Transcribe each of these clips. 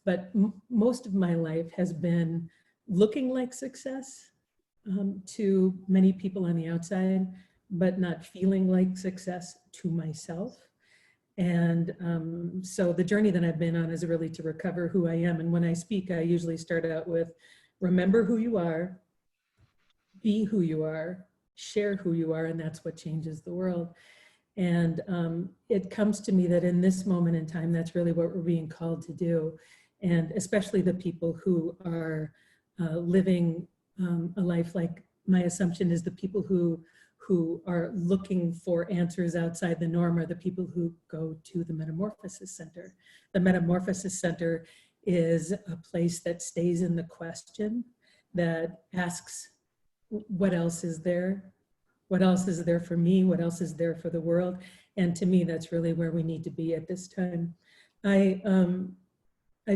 but most of my life has been looking like success to many people on the outside, but not feeling like success to myself. And so the journey that I've been on is really to recover who I am. And when I speak, I usually start out with, remember who you are, be who you are, share who you are, and that's what changes the world. And it comes to me that in this moment in time, that's really what we're being called to do. And especially the people who are living a life, like my assumption is the people who are looking for answers outside the norm are the people who go to the Metamorphosis Center. The Metamorphosis Center is a place that stays in the question, that asks, what else is there? What else is there for me? What else is there for the world? And to me, that's really where we need to be at this time. I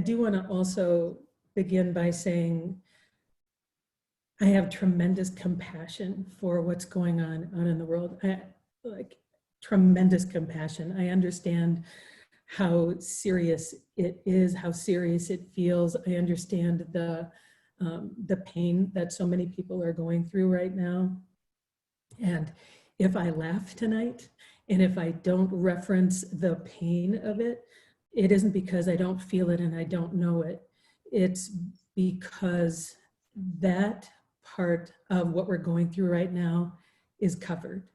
do want to also begin by saying I have tremendous compassion for what's going on in the world. Like tremendous compassion. I understand how serious it is, how serious it feels. I understand the pain that so many people are going through right now. And if I laugh tonight, and if I don't reference the pain of it, it isn't because I don't feel it and I don't know it. It's because that part of what we're going through right now is covered.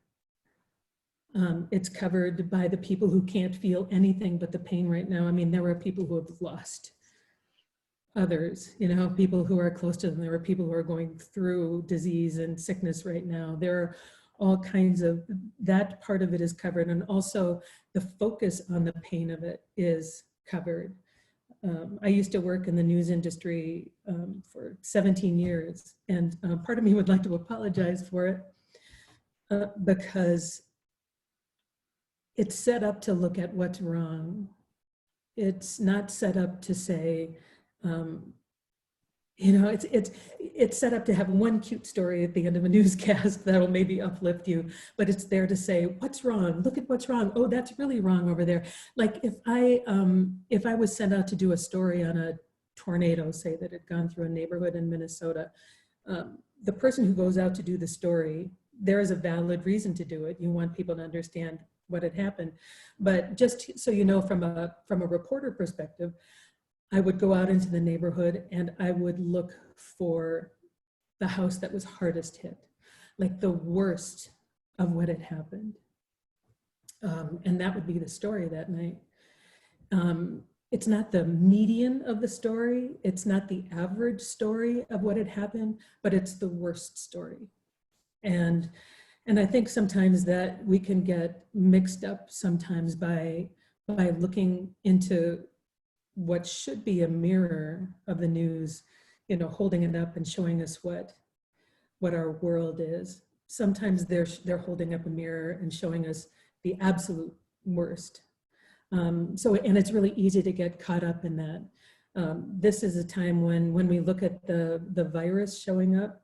It's covered by the people who can't feel anything but the pain right now. I mean, there are people who have lost others, you know, people who are close to them. There are people who are going through disease and sickness right now. There are all kinds of, that part of it is covered. And also the focus on the pain of it is covered. I used to work in the news industry for 17 years, and part of me would like to apologize for it because it's set up to look at what's wrong. It's not set up to say, you know, it's set up to have one cute story at the end of a newscast that'll maybe uplift you, but it's there to say, what's wrong? Look at what's wrong. Oh, that's really wrong over there. Like if I was sent out to do a story on a tornado, say that had gone through a neighborhood in Minnesota, the person who goes out to do the story, there is a valid reason to do it. You want people to understand what had happened. But just so you know, from a reporter perspective, I would go out into the neighborhood and I would look for the house that was hardest hit, like the worst of what had happened. And that would be the story that night. It's not the median of the story. It's not the average story of what had happened, but it's the worst story. And I think sometimes that we can get mixed up sometimes by looking into what should be a mirror of the news, you know, holding it up and showing us what our world is. Sometimes they're holding up a mirror and showing us the absolute worst. And it's really easy to get caught up in that. This is a time when we look at the virus showing up,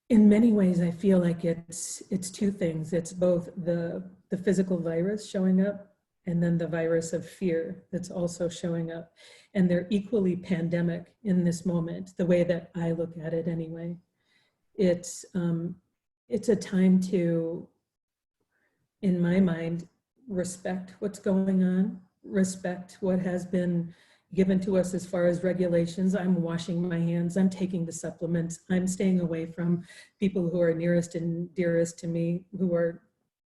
in many ways, I feel like it's two things. It's both the physical virus showing up, and then the virus of fear that's also showing up. And they're equally pandemic in this moment, the way that I look at it anyway. It's a time to, in my mind, respect what's going on, respect what has been given to us as far as regulations. I'm washing my hands, I'm taking the supplements, I'm staying away from people who are nearest and dearest to me, who are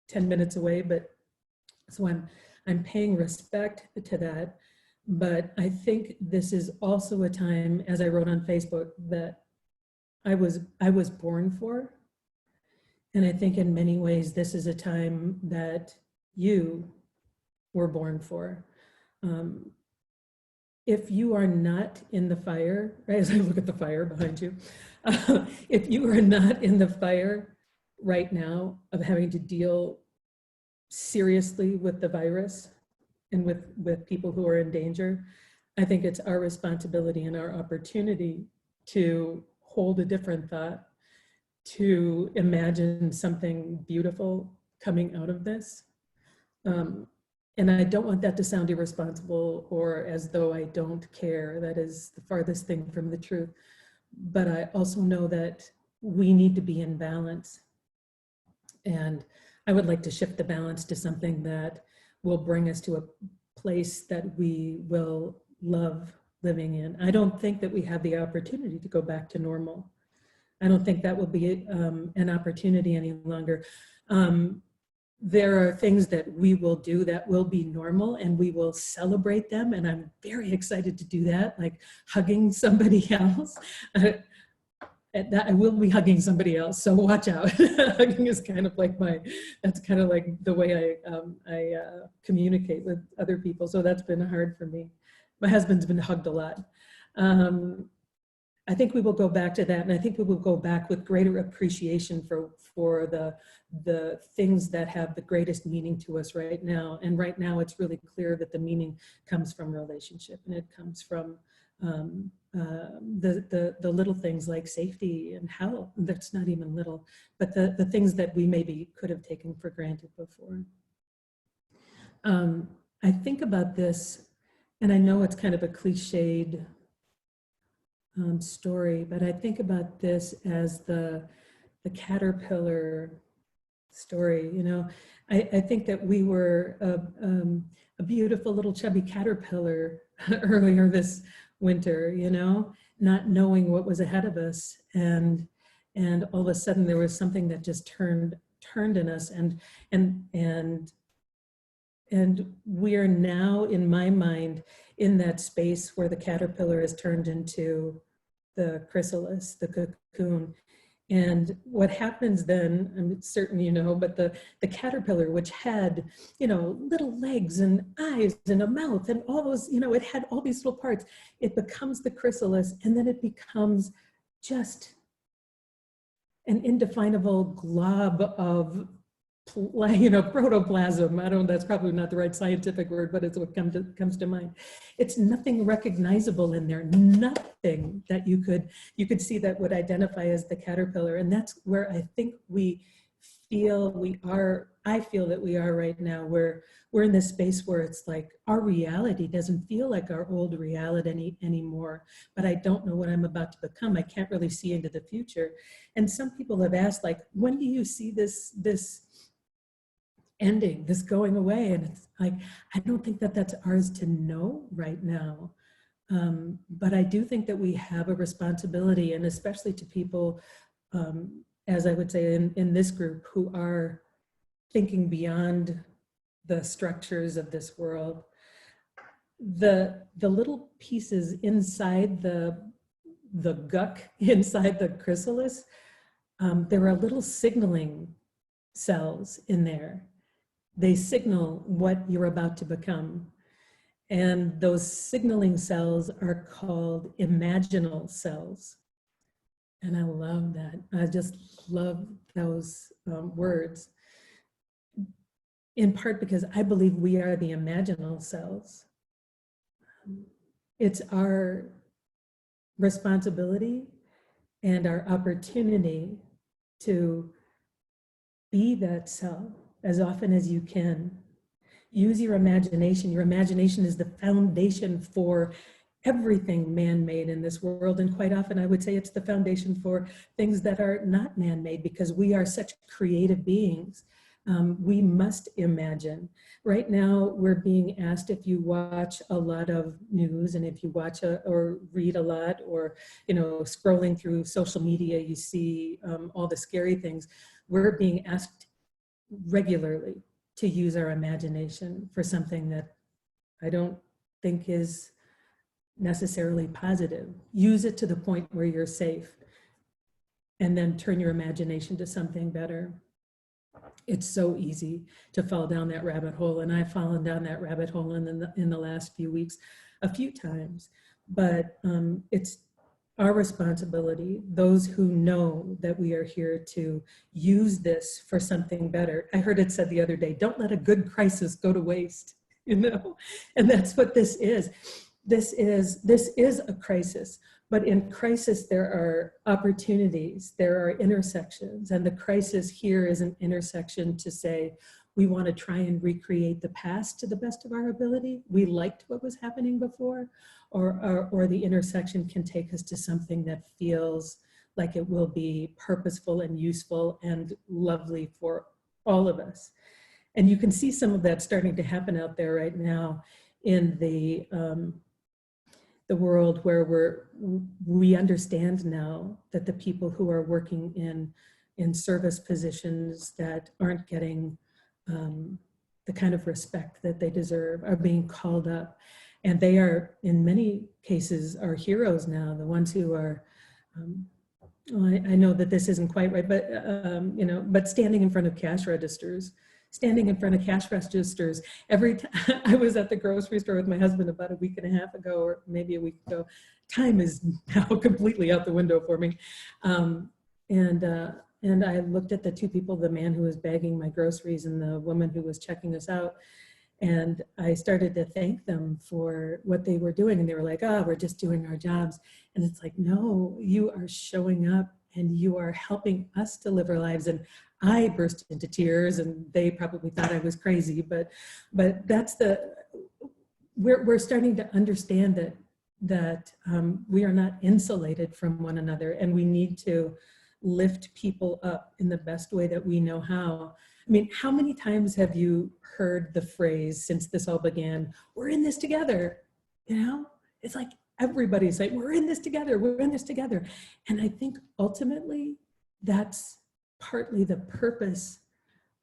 10 minutes away, but so I'm paying respect to that. But I think this is also a time, as I wrote on Facebook, that I was born for. And I think in many ways, this is a time that you were born for. If you are not in the fire, right, as I look at the fire behind you, if you are not in the fire right now of having to deal seriously with the virus and with people who are in danger, I think it's our responsibility and our opportunity to hold a different thought, to imagine something beautiful coming out of this. And I don't want that to sound irresponsible or as though I don't care. That is the farthest thing from the truth. But I also know that we need to be in balance. And I would like to shift the balance to something that will bring us to a place that we will love living in. I don't think that we have the opportunity to go back to normal. I don't think that will be an opportunity any longer. There are things that we will do that will be normal, and we will celebrate them. And I'm very excited to do that, like hugging somebody else. I will be hugging somebody else, so watch out. Hugging is kind of like that's kind of like the way I communicate with other people. So that's been hard for me. My husband's been hugged a lot. I think we will go back to that, and I think we will go back with greater appreciation for the things that have the greatest meaning to us right now. And right now, it's really clear that the meaning comes from relationship, and it comes from the little things like safety and health. That's not even little, but the things that we maybe could have taken for granted before. I think about this, and I know it's kind of a cliched story, but I think about this as the caterpillar story. You know, I think that we were a beautiful little chubby caterpillar earlier this winter, you know, not knowing what was ahead of us, and all of a sudden there was something that just turned in us, and we are now, in my mind, in that space where the caterpillar has turned into the chrysalis, the cocoon. And what happens then, I'm certain you know, but the caterpillar, which had, you know, little legs and eyes and a mouth and all those, you know, it had all these little parts. It becomes the chrysalis, and then it becomes just an indefinable glob of, you know, protoplasm. I don't know, that's probably not the right scientific word, but it's what comes to mind. It's nothing recognizable in there, nothing that you could see that would identify as the caterpillar. And that's where I think we feel we are, I feel that we are right now, where we're in this space where it's like our reality doesn't feel like our old reality anymore, but I don't know what I'm about to become. I can't really see into the future. And some people have asked, like, when do you see this ending, this going away? And it's like, I don't think that that's ours to know right now. But I do think that we have a responsibility, and especially to people, as I would say in this group, who are thinking beyond the structures of this world. The little pieces inside the guck, inside the chrysalis, there are little signaling cells in there. They signal what you're about to become. And those signaling cells are called imaginal cells. And I love that. I just love those words. In part because I believe we are the imaginal cells. It's our responsibility and our opportunity to be that cell as often as you can. Use your imagination. Your imagination is the foundation for everything man-made in this world. And quite often I would say it's the foundation for things that are not man-made, because we are such creative beings. We must imagine. Right now, we're being asked, if you watch a lot of news, and if you watch or read a lot, or, you know, scrolling through social media, you see all the scary things. We're being asked regularly to use our imagination for something that I don't think is necessarily positive. Use it to the point where you're safe, and then turn your imagination to something better. It's so easy to fall down that rabbit hole, and I've fallen down that rabbit hole in the last few weeks a few times. But it's our responsibility, those who know that we are here, to use this for something better. I heard it said the other day, don't let a good crisis go to waste, you know? And that's what this is. This is a crisis, but in crisis there are opportunities, there are intersections, and the crisis here is an intersection to say, we want to try and recreate the past to the best of our ability. We liked what was happening before, or the intersection can take us to something that feels like it will be purposeful and useful and lovely for all of us. And you can see some of that starting to happen out there right now in the world, where we understand now that the people who are working in service positions that aren't getting the kind of respect that they deserve are being called up. And they are, in many cases, are heroes now, the ones who are, I know that this isn't quite right, but, you know, but standing in front of cash registers, every time. I was at the grocery store with my husband about a week and a half ago, or maybe a week ago. Time is now completely out the window for me. And I looked at the two people, the man who was bagging my groceries and the woman who was checking us out. And I started to thank them for what they were doing. And they were like, oh, we're just doing our jobs. And it's like, no, you are showing up and you are helping us to live our lives. And I burst into tears, and they probably thought I was crazy, but that's we're starting to understand that we are not insulated from one another, and we need to lift people up in the best way that we know how. I mean, how many times have you heard the phrase since this all began, we're in this together? You know, it's like everybody's like, we're in this together, we're in this together. And I think ultimately that's partly the purpose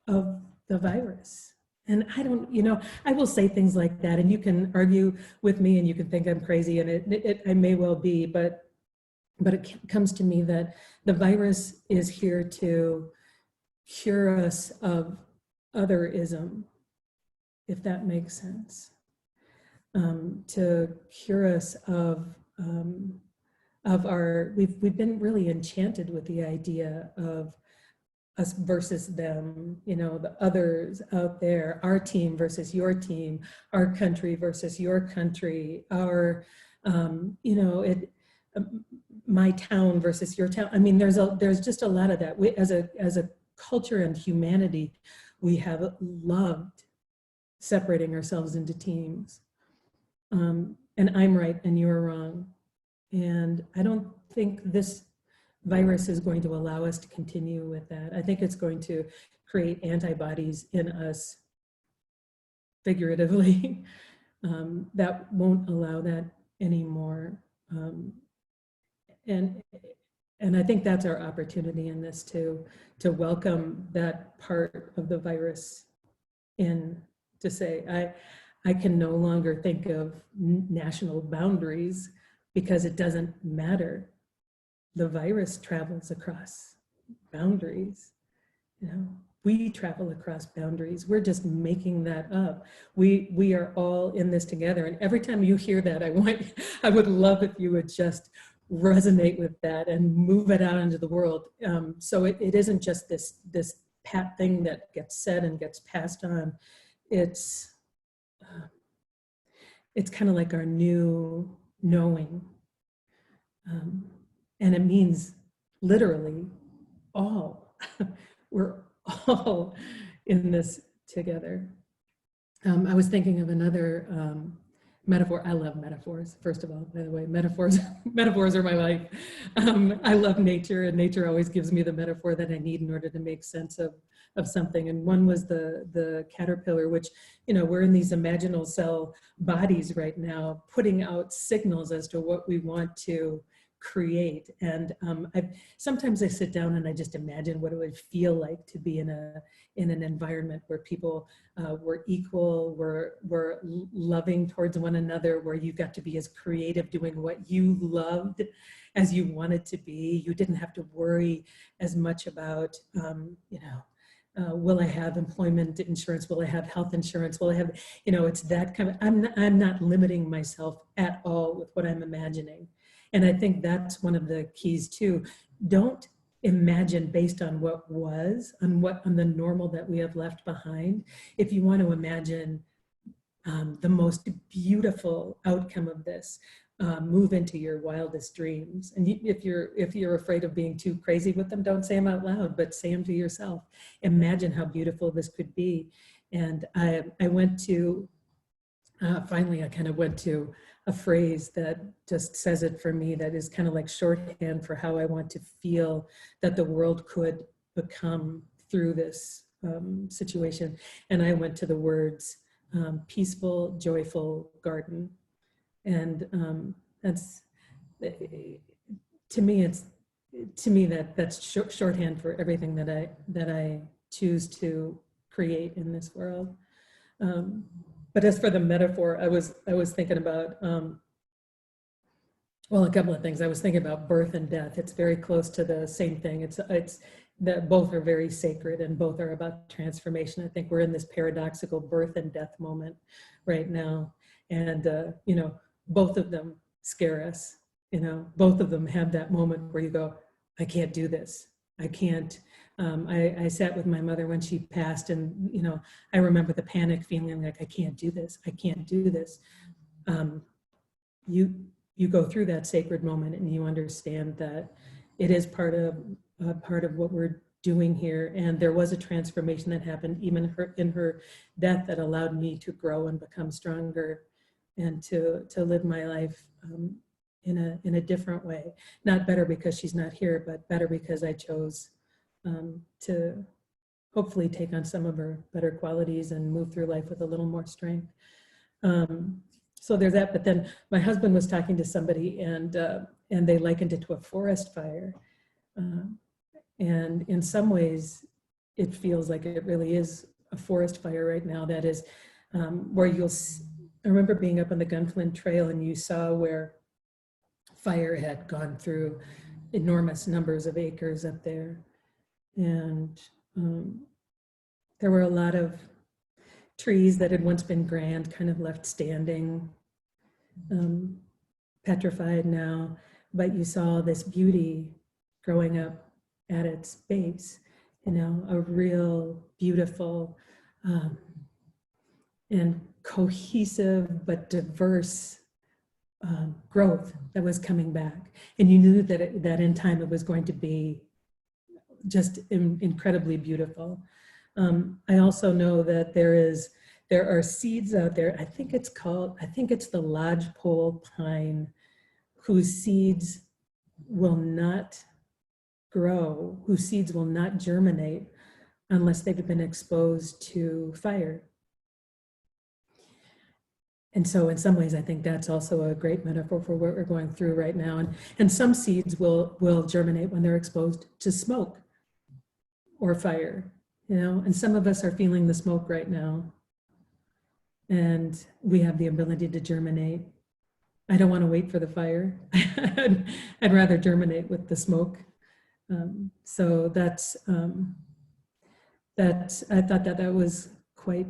of the virus. And I don't, you know, I will say things like that, and you can argue with me and you can think I'm crazy, and I may well be, but it comes to me that the virus is here to cure us of otherism, if that makes sense. To cure us of our, we've been really enchanted with the idea of us versus them, you know, the others out there, our team versus your team, our country versus your country, our, you know, my town versus your town. I mean, there's just a lot of that. We, as a culture and humanity, we have loved separating ourselves into teams. And I'm right and you're wrong. And I don't think this virus is going to allow us to continue with that. I think it's going to create antibodies in us, figuratively, that won't allow that anymore. And I think that's our opportunity in this to welcome that part of the virus in, to say, I can no longer think of national boundaries because it doesn't matter. The virus travels across boundaries. You know, we travel across boundaries. We're just making that up. We are all in this together. And every time you hear that, I would love if you would just resonate with that and move it out into the world. So it isn't just this pat thing that gets said and gets passed on. It's kind of like our new knowing. And it means literally all. We're all in this together. I was thinking of another metaphor. I love metaphors, first of all, by the way. Metaphors are my life. I love nature, and nature always gives me the metaphor that I need in order to make sense of something. And one was the caterpillar, which, you know, we're in these imaginal cell bodies right now, putting out signals as to what we want to create. And sometimes I sit down and I just imagine what it would feel like to be in an environment where people were equal, were loving towards one another, where you got to be as creative doing what you loved as you wanted to be. You didn't have to worry as much about, you know, will I have employment insurance? Will I have health insurance? Will I have, you know, it's that kind of, I'm not limiting myself at all with what I'm imagining. And I think that's one of the keys too. Don't imagine based on what was, on the normal that we have left behind. If you want to imagine the most beautiful outcome of this, move into your wildest dreams. And if you're afraid of being too crazy with them, don't say them out loud, but say them to yourself. Imagine how beautiful this could be. And I went to, finally, I kind of went to a phrase that just says it for me, that is kind of like shorthand for how I want to feel that the world could become through this situation. And I went to the words peaceful, joyful garden. And that's, to me, that's shorthand for everything that I choose to create in this world. But as for the metaphor, I was thinking about, well, a couple of things. I was thinking about birth and death. It's very close to the same thing. It's that both are very sacred and both are about transformation. I think we're in this paradoxical birth and death moment right now. And, you know, both of them scare us. You know, both of them have that moment where you go, I can't do this. I can't. I sat with my mother when she passed, and, you know, I remember the panic feeling like, I can't do this. I can't do this. You go through that sacred moment and you understand that it is part of what we're doing here. And there was a transformation that happened even in her death that allowed me to grow and become stronger and to live my life in a different way. Not better because she's not here, but better because I chose to hopefully take on some of her better qualities and move through life with a little more strength. So there's that. But then my husband was talking to somebody, and they likened it to a forest fire. And in some ways, it feels like it really is a forest fire right now. That is where I remember being up on the Gunflint Trail, and you saw where fire had gone through enormous numbers of acres up there. And there were a lot of trees that had once been grand, kind of left standing, petrified now, but you saw this beauty growing up at its base, you know, a real beautiful and cohesive but diverse growth that was coming back. And you knew that in time it was going to be just incredibly beautiful. I also know that there are seeds out there. I think it's the lodgepole pine, whose seeds will not grow, whose seeds will not germinate unless they've been exposed to fire. And so in some ways, I think that's also a great metaphor for what we're going through right now. And some seeds will germinate when they're exposed to smoke or fire, you know, and some of us are feeling the smoke right now. And we have the ability to germinate. I don't want to wait for the fire. I'd rather germinate with the smoke. So that's I thought that was quite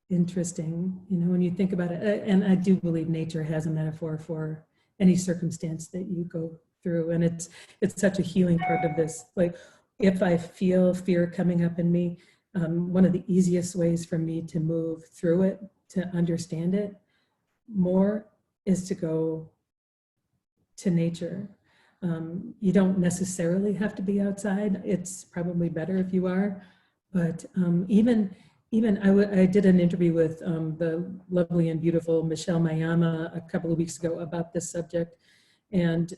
interesting, you know, when you think about it. And I do believe nature has a metaphor for any circumstance that you go through. And it's such a healing part of this. Like, if I feel fear coming up in me, one of the easiest ways for me to move through it, to understand it more, is to go to nature. You don't necessarily have to be outside. It's probably better if you are, but even I did an interview with the lovely and beautiful Michelle Mayama a couple of weeks ago about this subject, and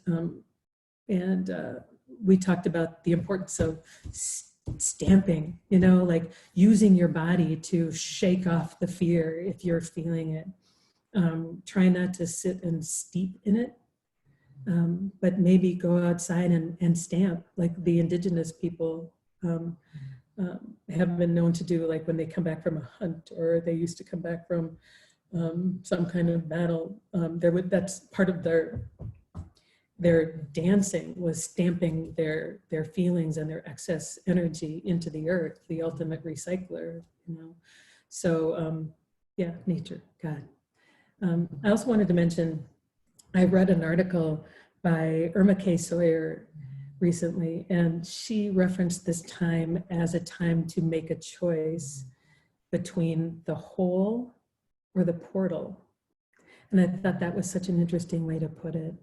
we talked about the importance of stamping, you know, like using your body to shake off the fear if you're feeling it. Try not to sit and steep in it, but maybe go outside and stamp, like the indigenous people have been known to do, like when they come back from a hunt, or they used to come back from some kind of battle. That's part of their dancing, was stamping their feelings and their excess energy into the earth, the ultimate recycler, you know. So yeah, nature, God. I also wanted to mention, I read an article by Irma K. Sawyer recently, and she referenced this time as a time to make a choice between the hole or the portal. And I thought that was such an interesting way to put it.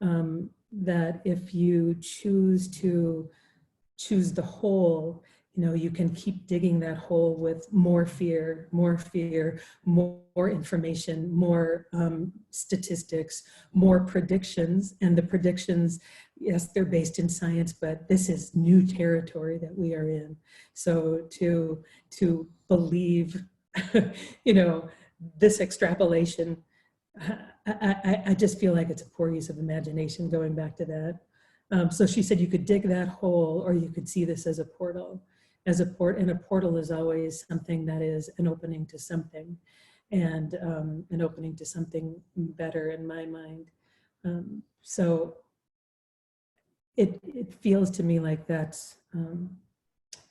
That if you choose the whole, you can keep digging that hole with more fear, more information, more statistics, more predictions. And the predictions, yes, they're based in science, but this is new territory that we are in. So to believe, this extrapolation, I just feel like it's a poor use of imagination, going back to that. So she said you could dig that hole, or you could see this as a portal. And a portal is always something that is an opening to something, and an opening to something better in my mind. So it feels to me like that's an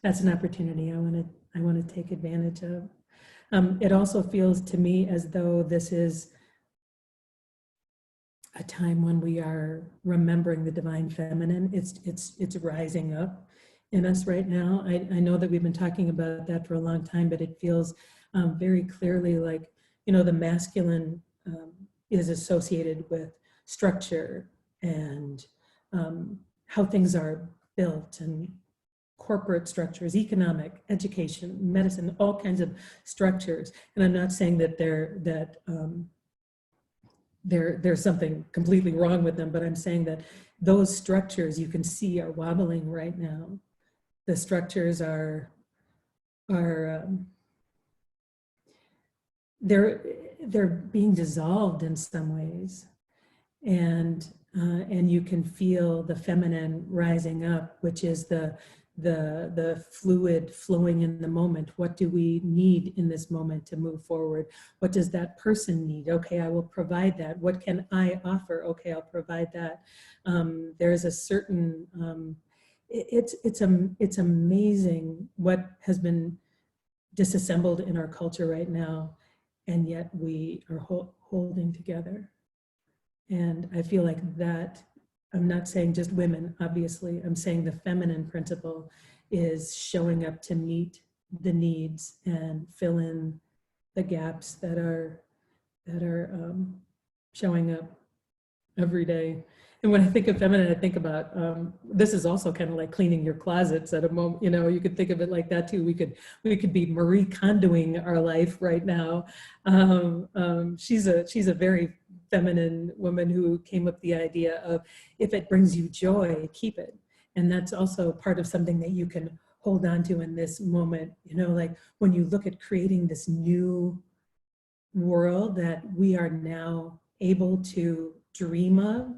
opportunity I want to take advantage of. It also feels to me as though this is a time when we are remembering the divine feminine. It's rising up in us right now. I know that we've been talking about that for a long time, but it feels very clearly like, the masculine is associated with structure and how things are built, and corporate structures, economic, education, medicine, all kinds of structures. And I'm not saying that there's something completely wrong with them, but I'm saying that those structures you can see are wobbling right now. The structures are they're being dissolved in some ways, and you can feel the feminine rising up, which is the fluid flowing in the moment. What do we need in this moment to move forward? What does that person need? Okay, I will provide that. What can I offer? Okay, I'll provide that. There's a certain, it's amazing what has been disassembled in our culture right now, and yet we are holding together. And I feel like that, I'm not saying just women, obviously, I'm saying the feminine principle is showing up to meet the needs and fill in the gaps that are showing up every day. And when I think of feminine, I think about, this is also kind of like cleaning your closets at a moment, you could think of it like that too. We could be Marie Kondoing our life right now. She's a very feminine woman who came up with the idea of, if it brings you joy, keep it. And that's also part of something that you can hold on to in this moment. Like when you look at creating this new world that we are now able to dream of,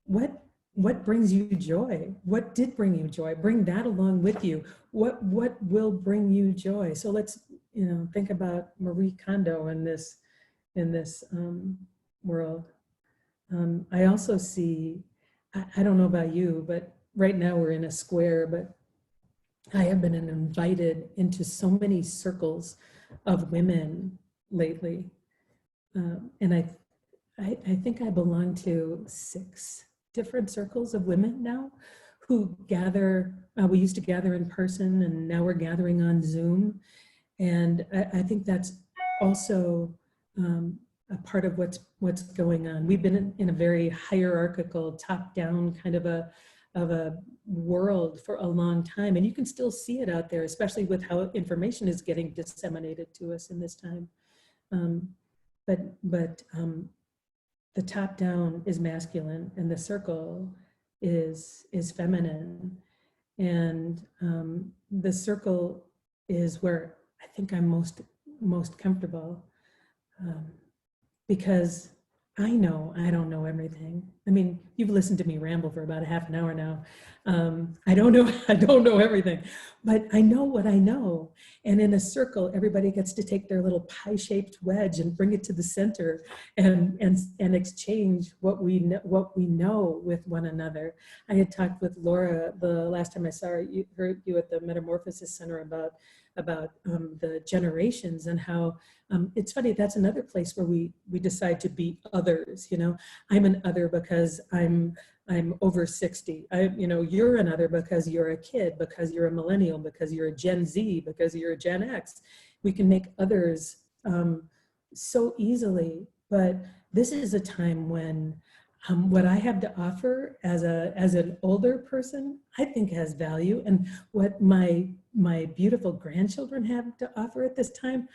what brings you joy? What did bring you joy? Bring that along with you. What will bring you joy? So let's think about Marie Kondo in this world. I also see, I don't know about you, but right now we're in a square, but I have been invited into so many circles of women lately. And I think I belong to 6 different circles of women now who gather. We used to gather in person, and now we're gathering on Zoom. And I think that's also a part of what's going on. We've been in a very hierarchical, top-down kind of a world for a long time, and you can still see it out there, especially with how information is getting disseminated to us in this time. But the top-down is masculine, and the circle is feminine, and the circle is where I think I'm most comfortable, because I know I don't know everything. I mean, you've listened to me ramble for about a half an hour now. I don't know everything, but I know what I know. And in a circle, everybody gets to take their little pie-shaped wedge and bring it to the center, and exchange what we know with one another. I had talked with Laura the last time I saw her, heard you at the Metamorphosis Center about the generations, and how it's funny, that's another place where we decide to be others. I'm an other because I'm over 60. You're an other because you're a kid, because you're a millennial, because you're a Gen Z, because you're a Gen X. We can make others so easily, but this is a time when what I have to offer as an older person, I think has value, and what my beautiful grandchildren have to offer at this time,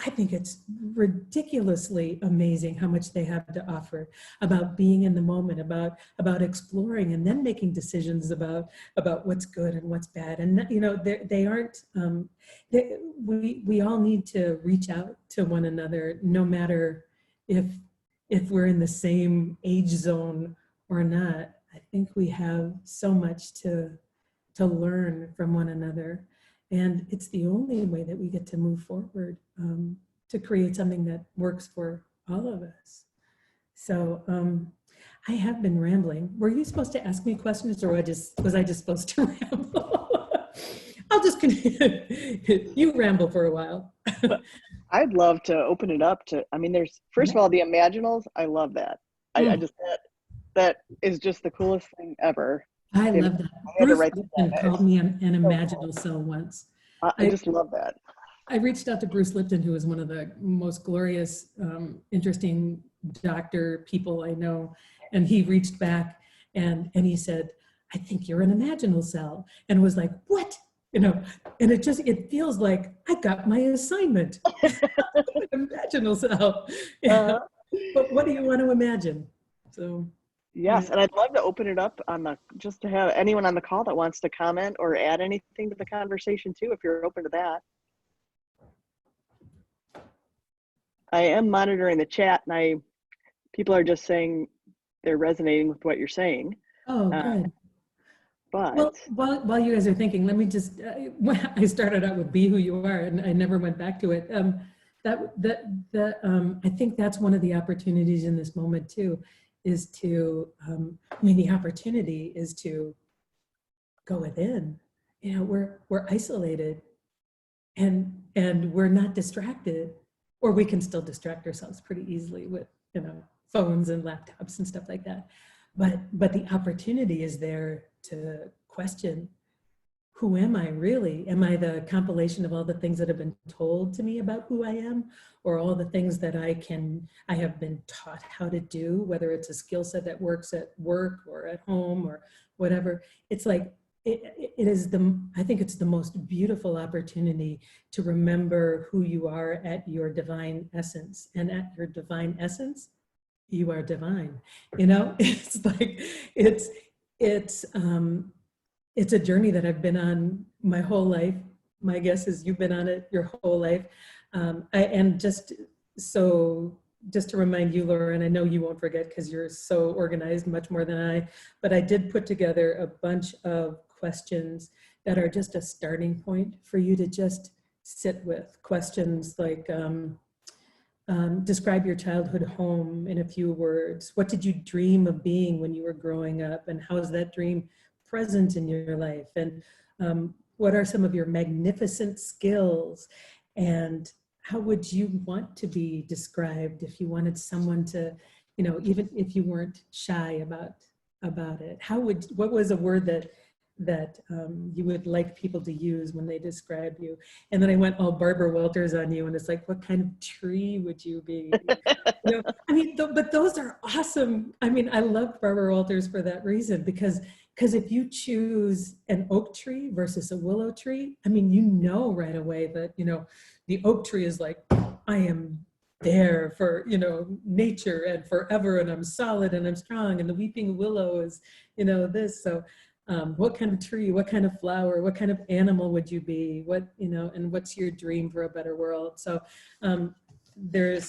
I think it's ridiculously amazing how much they have to offer about being in the moment, about exploring, and then making decisions about what's good and what's bad. And you know, they aren't. We all need to reach out to one another, no matter if we're in the same age zone or not. I think we have so much to learn from one another. And it's the only way that we get to move forward, to create something that works for all of us. So I have been rambling. Were you supposed to ask me questions, or was I just supposed to ramble? I'll just continue. You ramble for a while. I'd love to open it up to, I mean, there's, first of all, the imaginals. I love that. I just, that is just the coolest thing ever. I love that. Bruce Lipton called me an imaginal cell once. I just love that. I reached out to Bruce Lipton, who is one of the most glorious, interesting doctor people I know. And he reached back and he said, I think you're an imaginal cell. And was like, what? You know, and it feels like I got my assignment. Imaginal cell. Yeah. But what do you want to imagine? So. Yes, yeah. and I'd love to open it up on just to have anyone on the call that wants to comment or add anything to the conversation too, if you're open to that. I am monitoring the chat, and people are just saying they're resonating with what you're saying. Oh, good. But well, while you guys are thinking, let me just, I started out with Be Who You Are, and I never went back to it. I think that's one of the opportunities in this moment too, is to, the opportunity is to go within. You know, we're isolated and we're not distracted, or we can still distract ourselves pretty easily with, you know, phones and laptops and stuff like that. But the opportunity is there to question, who am I really? Am I the compilation of all the things that have been told to me about who I am, or all the things that I have been taught how to do, whether it's a skill set that works at work or at home or whatever? It's like, I think it's the most beautiful opportunity to remember who you are at your divine essence. And at your divine essence, you are divine. You know, it's like, it's a journey that I've been on my whole life. My guess is you've been on it your whole life. And just to remind you, Laura, and I know you won't forget because you're so organized, much more than I, but I did put together a bunch of questions that are just a starting point for you to just sit with. Questions like, describe your childhood home in a few words. What did you dream of being when you were growing up? And how is that dream present in your life? And what are some of your magnificent skills? And how would you want to be described if you wanted someone to, you know, even if you weren't shy about it? What was a word that you would like people to use when they describe you? And then I went all Barbara Walters on you, and it's like, what kind of tree would you be? You know, I mean, but those are awesome. I mean, I love Barbara Walters for that reason, because if you choose an oak tree versus a willow tree, I mean, you know right away that, you know, the oak tree is like, I am there for, you know, nature and forever, and I'm solid and I'm strong, and the weeping willow is, you know, this. So what kind of tree, what kind of flower, what kind of animal would you be? What, you know, and what's your dream for a better world? So there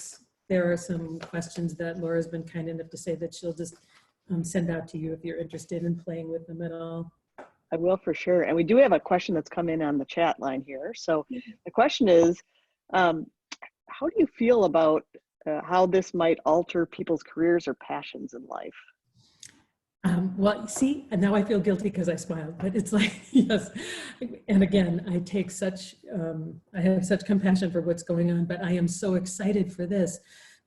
are some questions that Laura's been kind enough to say that she'll just send out to you if you're interested in playing with them at all. I will, for sure. And we do have a question that's come in on the chat line here. So the question is, how do you feel about how this might alter people's careers or passions in life? Well, see, and now I feel guilty because I smiled, but it's like, yes. And again, I take I have such compassion for what's going on, but I am so excited for this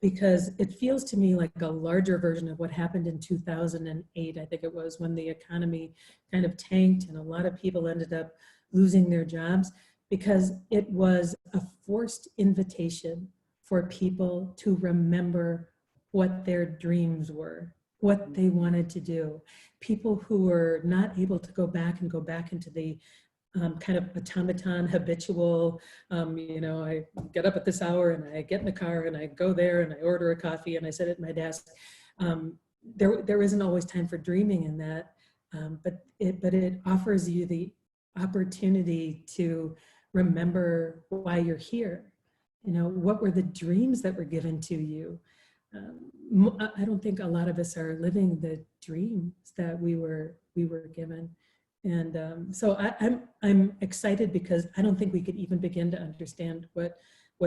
because it feels to me like a larger version of what happened in 2008, I think it was, when the economy kind of tanked and a lot of people ended up losing their jobs, because it was a forced invitation for people to remember what their dreams were, what they wanted to do. People who were not able to go back into the kind of automaton, habitual, I get up at this hour and I get in the car and I go there and I order a coffee and I sit at my desk. There isn't always time for dreaming in that, but it offers you the opportunity to remember why you're here. What were the dreams that were given to you? I don't think a lot of us are living the dreams that we were given. And so I'm excited because I don't think we could even begin to understand what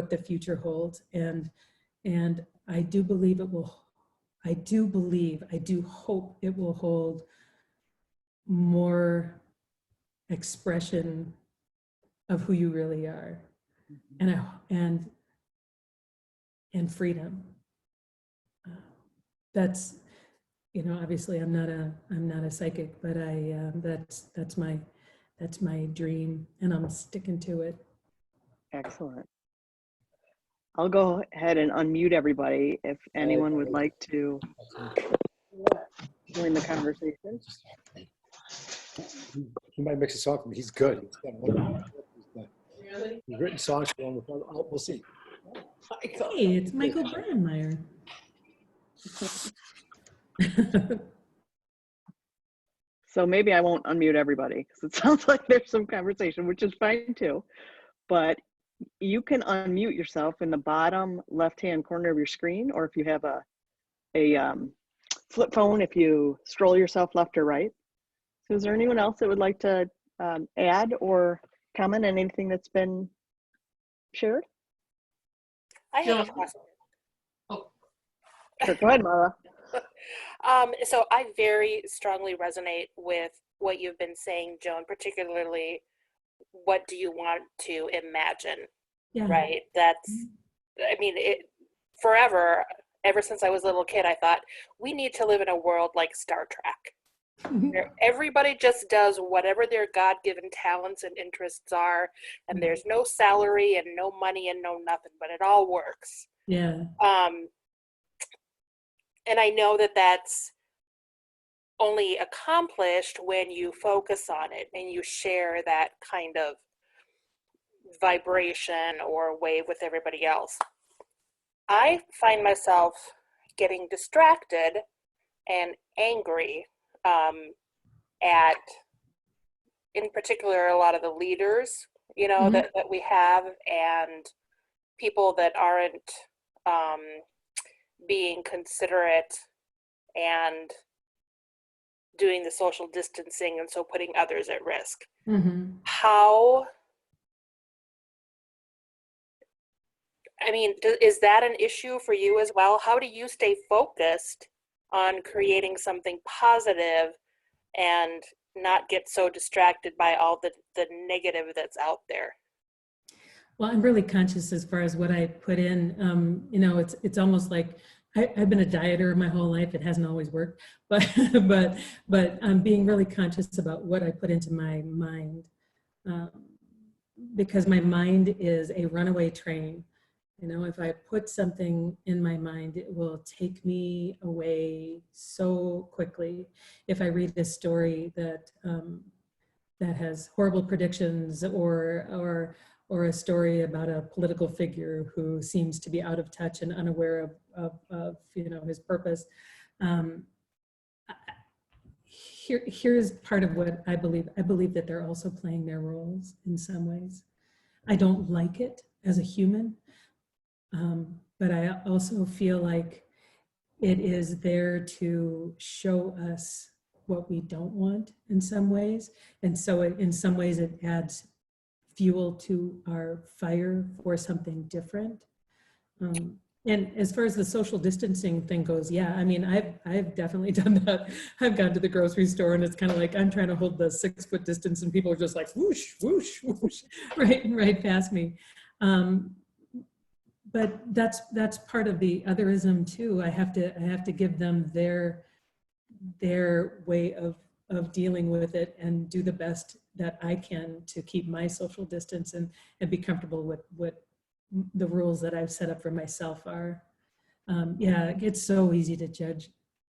the future holds. And I do believe it will. I do hope it will hold more expression of who you really are, and freedom. That's, obviously I'm not a psychic, but that's my dream, and I'm sticking to it. Excellent. I'll go ahead and unmute everybody if anyone would like to join the conversation. He might mix a song for me. He's good. He's written songs for him. We'll see. Hey, it's Michael Brandmeier. So maybe I won't unmute everybody because it sounds like there's some conversation, which is fine too. But you can unmute yourself in the bottom left-hand corner of your screen, or if you have a flip phone, if you scroll yourself left or right. So is there anyone else that would like to add or comment on anything that's been shared? I have a question. Oh, sure. Go ahead, Mara. So I very strongly resonate with what you've been saying, Joan, particularly what do you want to imagine, right? That's, I mean, forever, ever since I was a little kid, I thought we need to live in a world like Star Trek. Where everybody just does whatever their God-given talents and interests are, and there's no salary and no money and no nothing, but it all works. Yeah. And I know that that's only accomplished when you focus on it and you share that kind of vibration or wave with everybody else. I find myself getting distracted and angry at, in particular, a lot of the leaders, that we have, and people that aren't being considerate and doing the social distancing, and so putting others at risk. How, I mean, is that an issue for you as well? How do you stay focused on creating something positive and not get so distracted by all the negative that's out there? Well, I'm really conscious as far as what I put in. It's almost like I've been a dieter my whole life. It hasn't always worked, but I'm being really conscious about what I put into my mind, because my mind is a runaway train. If I put something in my mind, it will take me away so quickly. If I read a story that has horrible predictions, or a story about a political figure who seems to be out of touch and unaware of his purpose. Here's part of what I believe. I believe that they're also playing their roles in some ways. I don't like it as a human, but I also feel like it is there to show us what we don't want in some ways. And so in some ways it adds fuel to our fire for something different. And as far as the social distancing thing goes, yeah, I mean, I've definitely done that. I've gone to the grocery store and it's kind of like I'm trying to hold the 6 foot distance and people are just like whoosh, whoosh, whoosh, right past me. But that's part of the otherism too. I have to give them their way of dealing with it and do the best that I can to keep my social distance and be comfortable with what the rules that I've set up for myself are. Yeah, it's so easy to judge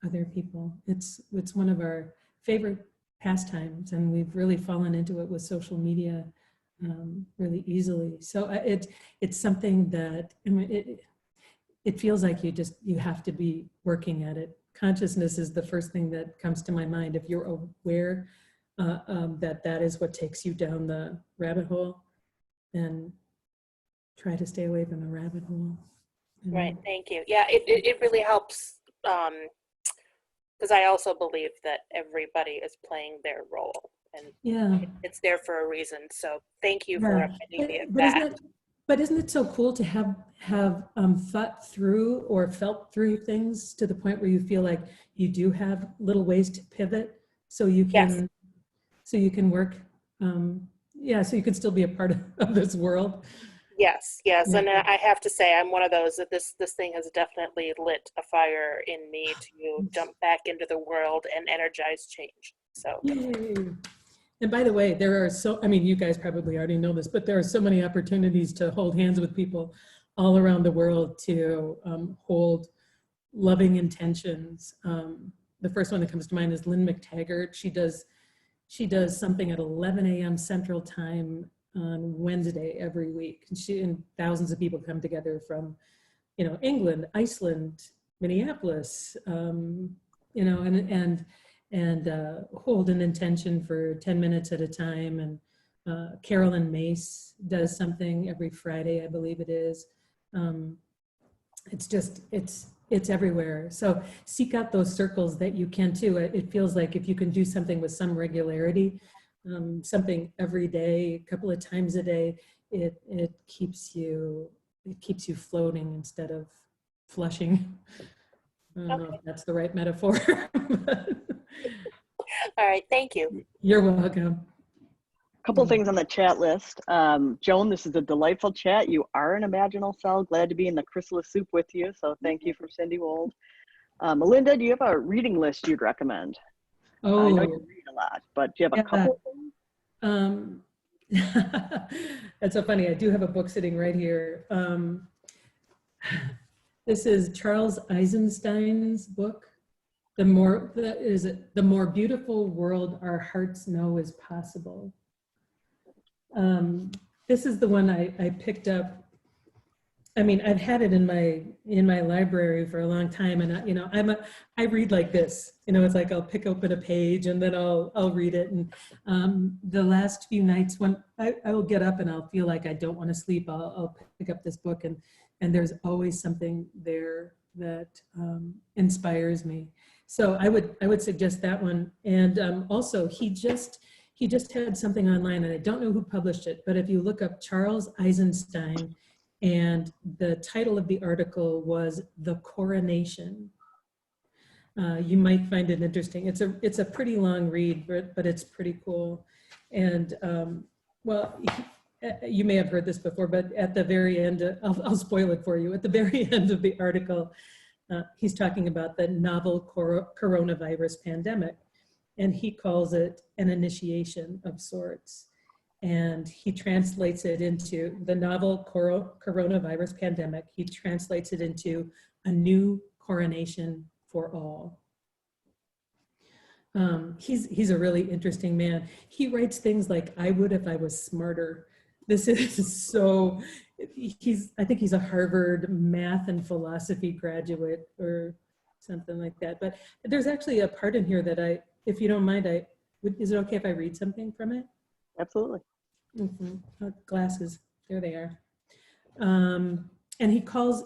other people. It's one of our favorite pastimes, and we've really fallen into it with social media really easily. So it's something that, I mean, it feels like you have to be working at it. Consciousness is the first thing that comes to my mind. If you're aware that is what takes you down the rabbit hole, then try to stay away from the rabbit hole. Right, thank you. Yeah, it really helps, because I also believe that everybody is playing their role, and Yeah. it's there for a reason. So thank you for Yeah. reminding me of But that. isn't it so cool to have thought through or felt through things to the point where you feel like you do have little ways to pivot, so you can work, yeah, so you can still be a part of this world. Yes, yes, Yeah. and I have to say I'm one of those that this thing has definitely lit a fire in me to jump back into the world and energize change. So Yay. And by the way, there are I mean, you guys probably already know this, but there are so many opportunities to hold hands with people all around the world to hold loving intentions. The first one that comes to mind is Lynn McTaggart. She does something at 11 a.m. Central Time on Wednesday every week. And thousands of people come together from, England, Iceland, Minneapolis, and hold an intention for 10 minutes at a time. And Carolyn Mace does something every Friday, I believe it is. It's everywhere. So seek out those circles that you can too. It feels like if you can do something with some regularity, something every day, a couple of times a day, it keeps you floating instead of flushing. I don't know if that's the right metaphor. all right, thank you. You're welcome. Couple things on the chat list. Joan, this is a delightful chat. You are an imaginal cell. Glad to be in the chrysalis soup with you. So thank you from Cindy Wold. Melinda, do you have a reading list you'd recommend? I know you read a lot, but do you have a couple of things? That's so funny. I do have a book sitting right here. This is Charles Eisenstein's book. The more beautiful world our hearts know is possible. This is the one I picked up. I mean, I've had it in my library for a long time, and I read like this. It's like I'll pick open a page and then I'll read it. And the last few nights when I will get up and I'll feel like I don't want to sleep, I'll pick up this book, and there's always something there that inspires me. So I would suggest that one. And also he just had something online, and I don't know who published it, but if you look up Charles Eisenstein, and the title of the article was The Coronation. You might find it interesting. It's a pretty long read, but it's pretty cool. And well, you may have heard this before, but at the very end, I'll spoil it for you. At the very end of the article, he's talking about the novel coronavirus pandemic, and he calls it an initiation of sorts. And he translates it into the novel coronavirus pandemic. He translates it into a new coronation for all. He's a really interesting man. He writes things like, I would if I was smarter. This is so, I think he's a Harvard math and philosophy graduate or something like that. But there's actually a part in here that if you don't mind, is it okay if I read something from it? Absolutely. Mm-hmm. Glasses, there they are. And he calls,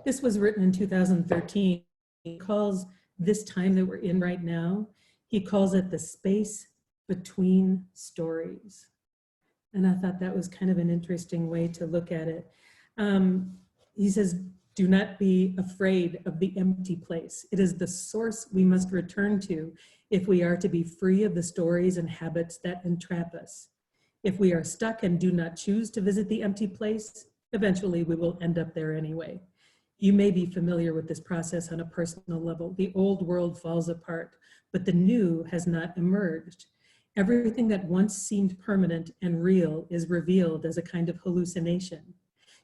this was written in 2013. He calls this time that we're in right now, he calls it the space between stories. And I thought that was kind of an interesting way to look at it. He says, do not be afraid of the empty place. It is the source we must return to if we are to be free of the stories and habits that entrap us. If we are stuck and do not choose to visit the empty place, eventually we will end up there anyway. You may be familiar with this process on a personal level. The old world falls apart, but the new has not emerged. Everything that once seemed permanent and real is revealed as a kind of hallucination.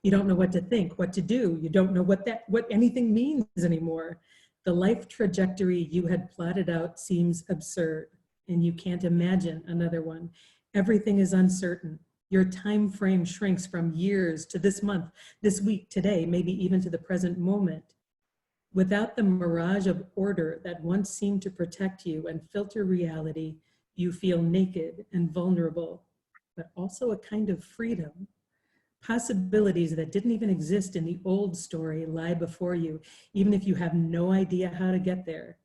You don't know what to think, what to do. You don't know what anything means anymore. The life trajectory you had plotted out seems absurd, and you can't imagine another one. Everything is uncertain. Your time frame shrinks from years to this month, this week, today, maybe even to the present moment. Without the mirage of order that once seemed to protect you and filter reality, you feel naked and vulnerable, but also a kind of freedom. Possibilities that didn't even exist in the old story lie before you, even if you have no idea how to get there.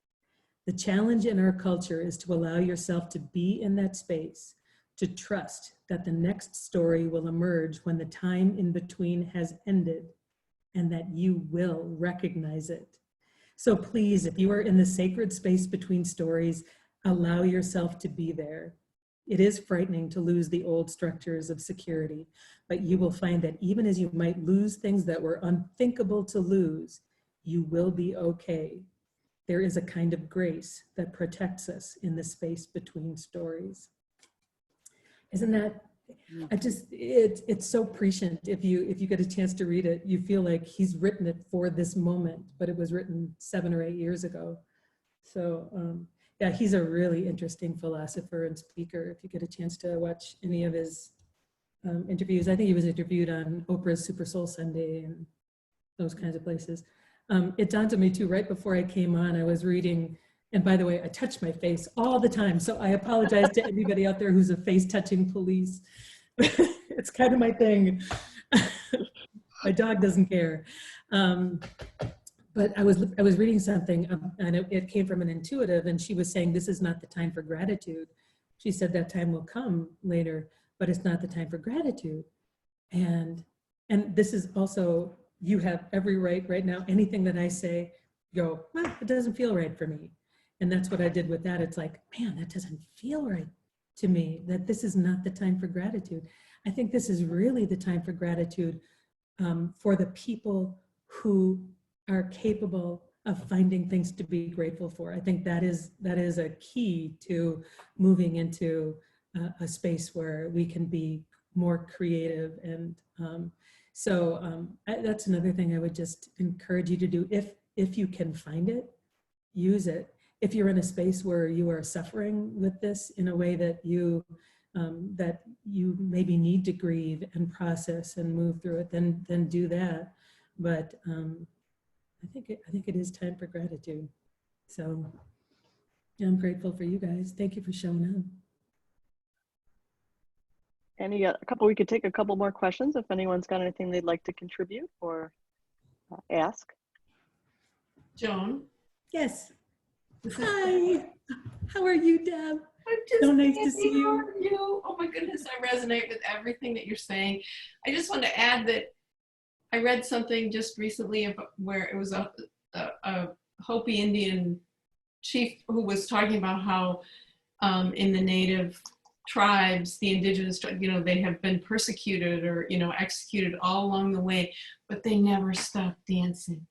The challenge in our culture is to allow yourself to be in that space, to trust that the next story will emerge when the time in between has ended, and that you will recognize it. So please, if you are in the sacred space between stories, allow yourself to be there. It is frightening to lose the old structures of security, but you will find that even as you might lose things that were unthinkable to lose, you will be okay. There is a kind of grace that protects us in the space between stories. Isn't that, it's so prescient. If you get a chance to read it, you feel like he's written it for this moment, but it was written 7 or 8 years ago. So yeah, he's a really interesting philosopher and speaker. If you get a chance to watch any of his interviews, I think he was interviewed on Oprah's Super Soul Sunday and those kinds of places. It dawned on me too, right before I came on, I was reading, and by the way, I touch my face all the time, so I apologize to anybody out there who's a face-touching police. It's kind of my thing. My dog doesn't care. But I was reading something, and it came from an intuitive, and she was saying, this is not the time for gratitude. She said that time will come later, but it's not the time for gratitude. And this is also, you have every right now, anything that I say, go, well, it doesn't feel right for me. And that's what I did with that. It's like, man, that doesn't feel right to me, that this is not the time for gratitude. I think this is really the time for gratitude for the people who are capable of finding things to be grateful for. I think that is a key to moving into a space where we can be more creative. And that's another thing I would just encourage you to do. If you can find it, use it. If you're in a space where you are suffering with this in a way that you maybe need to grieve and process and move through it, then do that. But I think it is time for gratitude. So yeah, I'm grateful for you guys. Thank you for showing up. We could take a couple more questions if anyone's got anything they'd like to contribute or ask. Joan? Yes. Hi. How are you, Deb? I'm just so nice to see you. How are you? Oh my goodness, I resonate with everything that you're saying. I just want to add that I read something just recently where it was a Hopi Indian chief who was talking about how in the native tribes, the indigenous, they have been persecuted or, executed all along the way, but they never stopped dancing.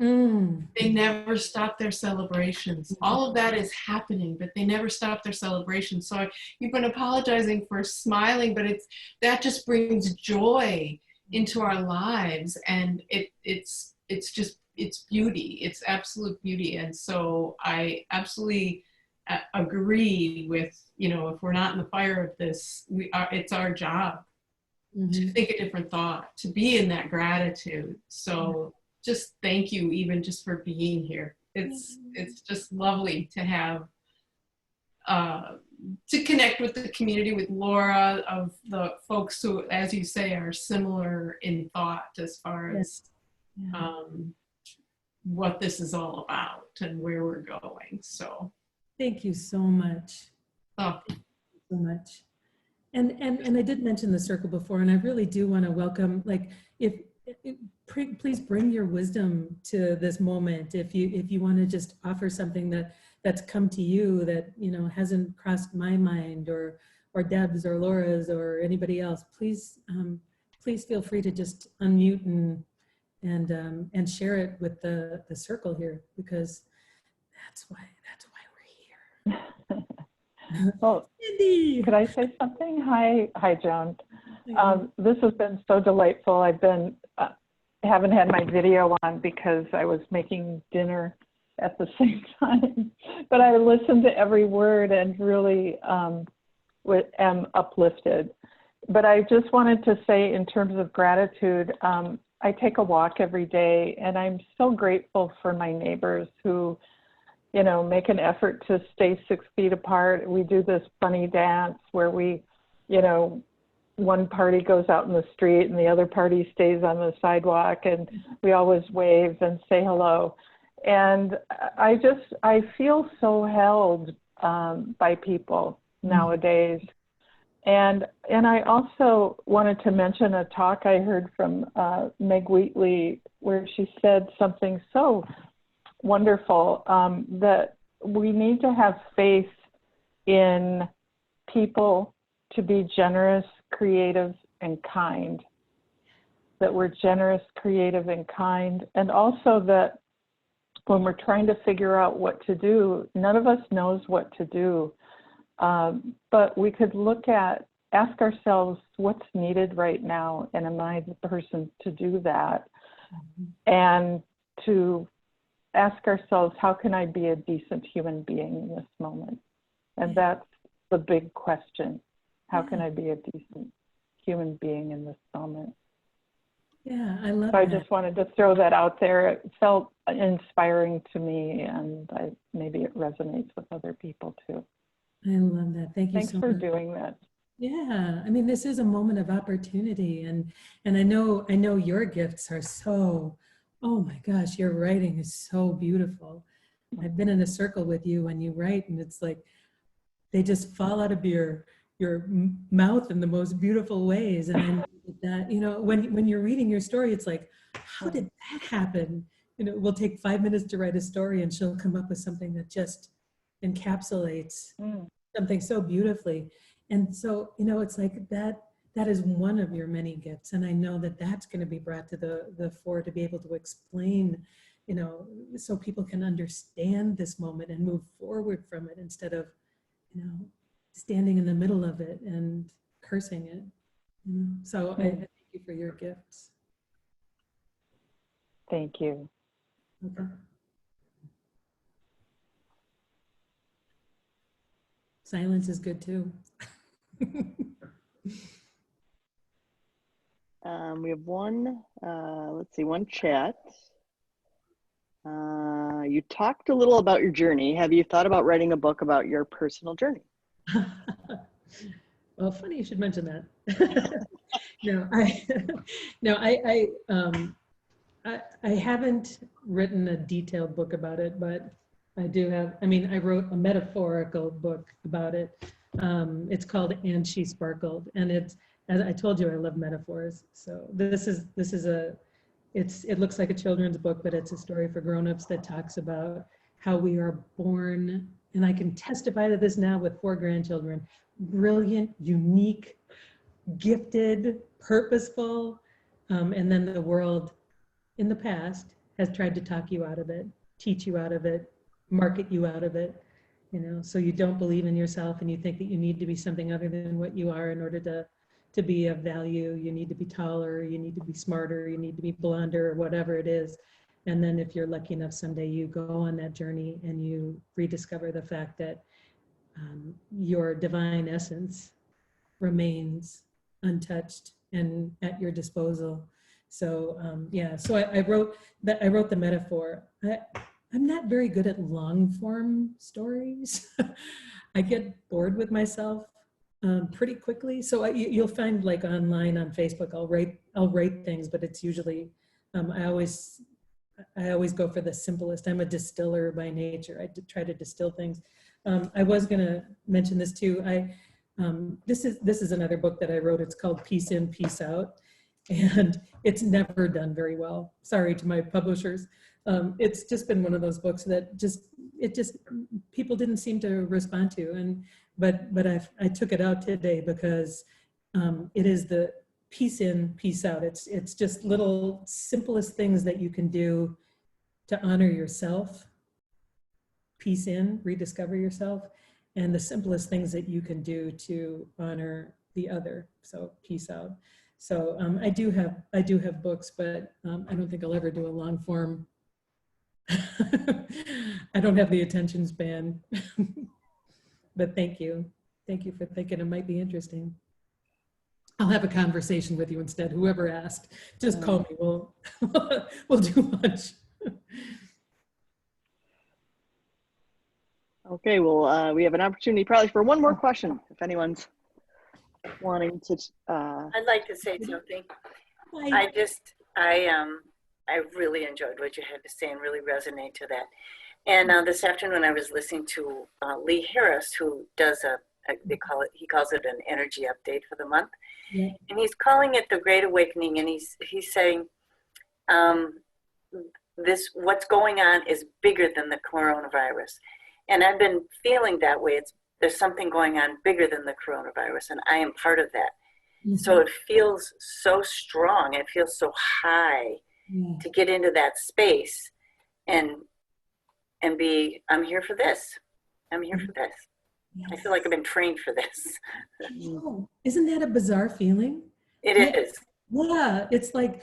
They never stopped their celebrations. All of that is happening, but they never stopped their celebrations. So you've been apologizing for smiling, but that just brings joy into our lives, and it's beauty. It's absolute beauty. And so I absolutely agree with, if we're not in the fire of this, it's our job to think a different thought, to be in that gratitude. So just thank you, even just for being here. It's just lovely to have to connect with the community, with Laura, of the folks who, as you say, are similar in thought as far as what this is all about and where we're going. So thank you so much. Oh, thank you so much. And I did mention the circle before, and I really do want to welcome, like, please bring your wisdom to this moment. If you want to just offer something that's come to you that hasn't crossed my mind or Deb's or Laura's or anybody else, please feel free to just unmute and share it with the circle here, because that's why we're here. Well, Cindy. could I say something? Hi, Joan. Hi. This has been so delightful. I've been haven't had my video on because I was making dinner at the same time, but I listened to every word and really am uplifted. But I just wanted to say, in terms of gratitude, I take a walk every day, and I'm so grateful for my neighbors who, you know, make an effort to stay 6 feet apart. We do this funny dance where we, you know, one party goes out in the street and the other party stays on the sidewalk, and we always wave and say hello. And I feel so held by people nowadays. And I also wanted to mention a talk I heard from Meg Wheatley, where she said something so wonderful, that we need to have faith in people to be generous, creative, and kind. That we're generous, creative, and kind. And also that when we're trying to figure out what to do, none of us knows what to do. But we could ask ourselves what's needed right now, and am I the person to do that? And to ask ourselves, how can I be a decent human being in this moment? And that's the big question. How can I be a decent human being in this moment? Yeah, I love So I that. just wanted to throw that out there. It felt inspiring to me, and maybe it resonates with other people too. I love that. Thank you Thanks so for much. doing that. Yeah, I mean, this is a moment of opportunity, and I know your gifts are so, oh my gosh, your writing is so beautiful. I've been in a circle with you when you write, and it's like they just fall out of your mouth in the most beautiful ways. And I know that, you know, when you're reading your story, it's like, how did that happen? You know, we'll take 5 minutes to write a story, and she'll come up with something that just encapsulates something so beautifully. And so, you know, it's like that is one of your many gifts. And I know that that's going to be brought to the fore to be able to explain, you know, so people can understand this moment and move forward from it instead of, you know, standing in the middle of it and cursing it. You know? So I thank you for your gifts. Thank you. Okay. Silence is good too. We have one, let's see, one chat. You talked a little about your journey. Have you thought about writing a book about your personal journey? Well, funny you should mention that. I haven't written a detailed book about it, but I do have, I mean, I wrote a metaphorical book about it. It's called And She Sparkled, and it's, as I told you, I love metaphors. So it looks like a children's book, but it's a story for grown-ups that talks about how we are born, and I can testify to this now with 4 grandchildren, brilliant, unique, gifted, purposeful, and then the world in the past has tried to talk you out of it, teach you out of it, market you out of it, you know, so you don't believe in yourself and you think that you need to be something other than what you are in order to be of value. You need to be taller, you need to be smarter, you need to be blonder, or whatever it is. And then if you're lucky enough, someday you go on that journey and you rediscover the fact that your divine essence remains untouched and at your disposal. So so I wrote the metaphor. I'm not very good at long form stories. I get bored with myself pretty quickly. So you'll find, like, online on Facebook, I'll write things, but it's usually I always go for the simplest. I'm a distiller by nature. I try to distill things. I was gonna mention this too. This is another book that I wrote. It's called Peace In, Peace Out, and it's never done very well. Sorry to my publishers. It's just been one of those books that people didn't seem to respond to, but I took it out today because it is the peace in, peace out. It's just little simplest things that you can do to honor yourself, peace in, rediscover yourself, and the simplest things that you can do to honor the other. So peace out. So I do have books, but I don't think I'll ever do a long form. I don't have the attention span. But thank you for thinking it might be interesting. I'll have a conversation with you instead. Whoever asked, just call me. We'll do lunch. Okay, well, we have an opportunity probably for one more question, if anyone's wanting to. I'd like to say something. Bye. I really enjoyed what you had to say and really resonate to that. And this afternoon I was listening to Lee Harris, who does he calls it an energy update for the month. Yeah. And he's calling it the Great Awakening. And he's saying what's going on is bigger than the coronavirus. And I've been feeling that way. There's something going on bigger than the coronavirus, and I am part of that. Mm-hmm. So it feels so strong. It feels so high to get into that space and be, I'm here for this. I'm here for this. Yes. I feel like I've been trained for this. Oh, isn't that a bizarre feeling? It is. Yeah, it's like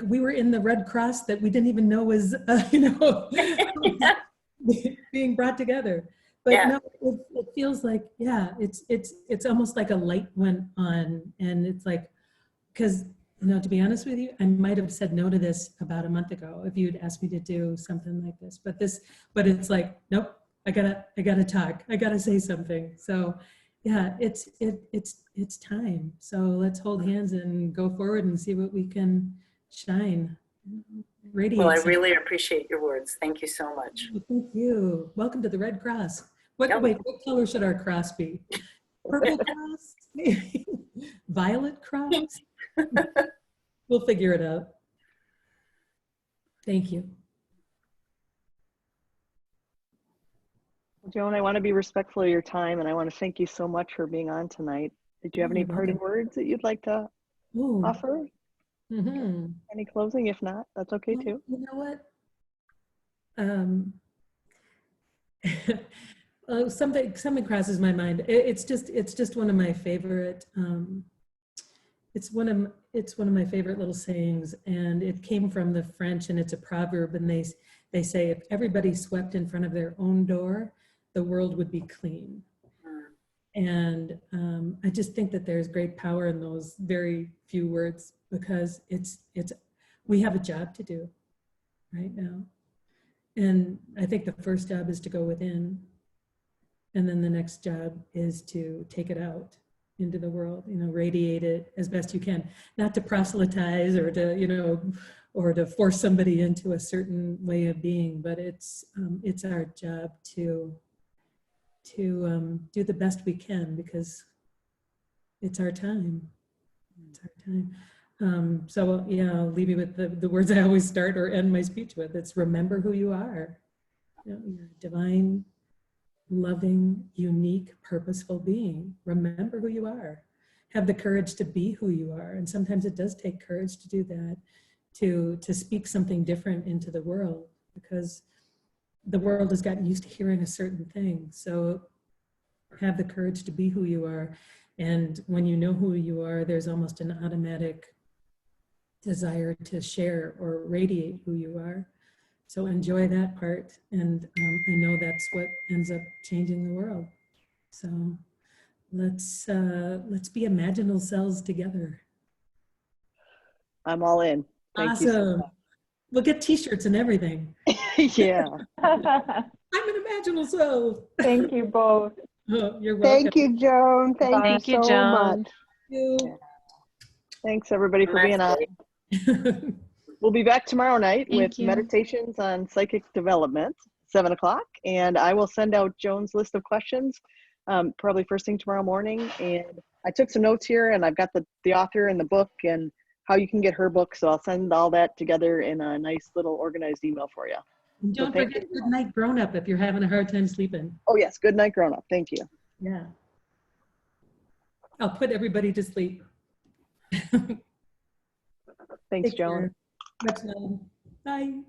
we were in the Red Cross that we didn't even know was, being brought together. But no, it feels like, it's almost like a light went on, and it's like, because, to be honest with you, I might have said no to this about a month ago if you'd asked me to do something like this. But it's like, nope, I gotta talk. I gotta say something. So yeah, it's time. So let's hold hands and go forward and see what we can shine. Radiate. Well, I really appreciate your words. Thank you so much. Thank you. Welcome to the Red Cross. Wait, what color should our cross be? Purple cross? Violet cross? We'll figure it out. Thank you. Joan, I want to be respectful of your time, and I want to thank you so much for being on tonight. Did you have any parting words that you'd like to offer? Mm-hmm. Any closing? If not, that's okay too. You know what? Something crosses my mind. It's just one of my favorite. It's one of my favorite little sayings, and it came from the French, and it's a proverb, and they say, if everybody swept in front of their own door, the world would be clean. And I just think that there's great power in those very few words, because we have a job to do right now. And I think the first job is to go within, and then the next job is to take it out into the world, radiate it as best you can, not to proselytize or to force somebody into a certain way of being, but it's our job to do the best we can, because it's our time. It's our time. So yeah, I'll leave you with the words I always start or end my speech with. It's remember who you are. You're a divine, loving, unique, purposeful being. Remember who you are. Have the courage to be who you are. And sometimes it does take courage to do that, to speak something different into the world, because the world has gotten used to hearing a certain thing. So have the courage to be who you are. And when you know who you are, there's almost an automatic desire to share or radiate who you are. So enjoy that part. And I know that's what ends up changing the world. So let's be imaginal selves together. I'm all in. Thank awesome. You so much. We'll get t-shirts and everything. Yeah. I'm an imaginal self. Thank you both. Oh, you're welcome. Thank you, Joan. Thank you so Joan. much. Thank you. Thanks everybody for being on. We'll be back tomorrow night with meditations on psychic development, 7 o'clock. And I will send out Joan's list of questions probably first thing tomorrow morning. And I took some notes here, and I've got the author and the book and how you can get her book. So I'll send all that together in a nice little organized email for you. And don't forget Good Night Grown Up if you're having a hard time sleeping. Oh yes, Good Night Grown Up. Thank you. Yeah. I'll put everybody to sleep. Thanks, Joan. Much love. Bye.